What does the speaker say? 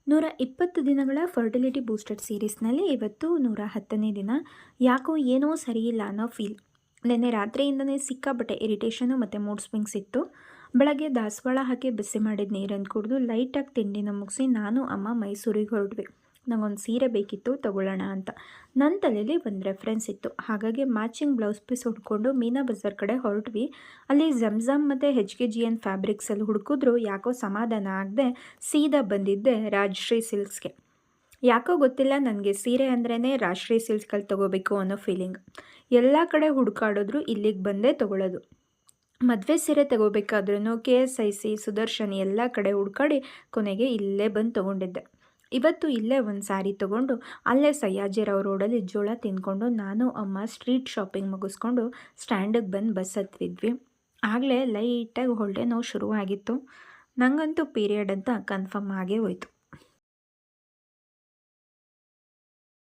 120 ದಿನಗಳ fertility booster ಸೀರೀಸ್ನಲ್ಲಿ ಇವತ್ತು 110ನೇ ದಿನ. ಯಾಕೋ ಏನೋ ಸರಿಯಿಲ್ಲ ಅನ್ನೋ ಫೀಲ್. ನಿನ್ನೆ ರಾತ್ರಿಯಿಂದನೇ ಸಿಕ್ಕಾಪಟ್ಟೆ ಇರಿಟೇಷನು ಮತ್ತು ಮೂಡ್ ಸ್ವಿಂಗ್ಸ್ ಇತ್ತು. ಬೆಳಗ್ಗೆ ದಾಸವಾಳ ಹಾಕಿ ಬಿಸಿ ಮಾಡಿದ ನೀರನ್ನು ಕುಡಿದು ಲೈಟಾಗಿ ತಿಂಡಿನ ಮುಗಿಸಿ ನಾನು ಅಮ್ಮ ಮೈಸೂರಿಗೆ ಹೊರಟ್ವಿ. ನಂಗೊಂದು ಸೀರೆ ಬೇಕಿತ್ತು ತಗೊಳ್ಳೋಣ ಅಂತ. ನನ್ನ ತಲೆಯಲ್ಲಿ ಒಂದು ರೆಫರೆನ್ಸ್ ಇತ್ತು. ಹಾಗಾಗಿ ಮ್ಯಾಚಿಂಗ್ ಬ್ಲೌಸ್ ಪೀಸ್ ಹುಡ್ಕೊಂಡು ಮೀನಾ ಬಜಾರ್ ಕಡೆ ಹೊರಟ್ವಿ. ಅಲ್ಲಿ ಝಮ್ಝಮ್ ಮತ್ತು HKGN ಫ್ಯಾಬ್ರಿಕ್ಸಲ್ಲಿ ಹುಡುಕಿದ್ರು ಯಾಕೋ ಸಮಾಧಾನ ಆಗದೆ ಸೀದಾ ಬಂದಿದ್ದೆ ರಾಜಶ್ರೀ ಸಿಲ್ಕ್ಸ್ಗೆ. ಯಾಕೋ ಗೊತ್ತಿಲ್ಲ, ನನಗೆ ಸೀರೆ ಅಂದ್ರೇ ರಾಜಶ್ರೀ ಸಿಲ್ಕ್ಸಲ್ಲಿ ತೊಗೋಬೇಕು ಅನ್ನೋ ಫೀಲಿಂಗ್. ಎಲ್ಲ ಕಡೆ ಹುಡುಕಾಡಿದ್ರು ಇಲ್ಲಿಗೆ ಬಂದೇ ತೊಗೊಳ್ಳೋದು. ಮದುವೆ ಸೀರೆ ತೊಗೋಬೇಕಾದ್ರೂ KSIC, ಸುದರ್ಶನಿ ಎಲ್ಲ ಕಡೆ ಹುಡ್ಕಾಡಿ ಕೊನೆಗೆ ಇಲ್ಲೇ ಬಂದು ತೊಗೊಂಡಿದ್ದೆ. ಇವತ್ತು ಇಲ್ಲೇ ಒಂದು ಸ್ಯಾರಿ ತೊಗೊಂಡು ಅಲ್ಲೇ ಸಯ್ಯಾಜಿರಾವ್ ರೋಡಲ್ಲಿ ಜೋಳ ತಿಂದ್ಕೊಂಡು ನಾನು ಅಮ್ಮ ಸ್ಟ್ರೀಟ್ ಶಾಪಿಂಗ್ ಮುಗಿಸ್ಕೊಂಡು ಸ್ಟ್ಯಾಂಡಿಗೆ ಬಂದು ಬಸ್ ಹತ್ತಿದ್ವಿ. ಆಗಲೇ ಲೈಟಾಗಿ ಹೊಟ್ಟೆ ನೋವು ಶುರುವಾಗಿತ್ತು. ನನಗಂತೂ ಪೀರಿಯಡ್ ಅಂತ ಕನ್ಫರ್ಮ್ ಆಗೇ ಹೋಯ್ತು.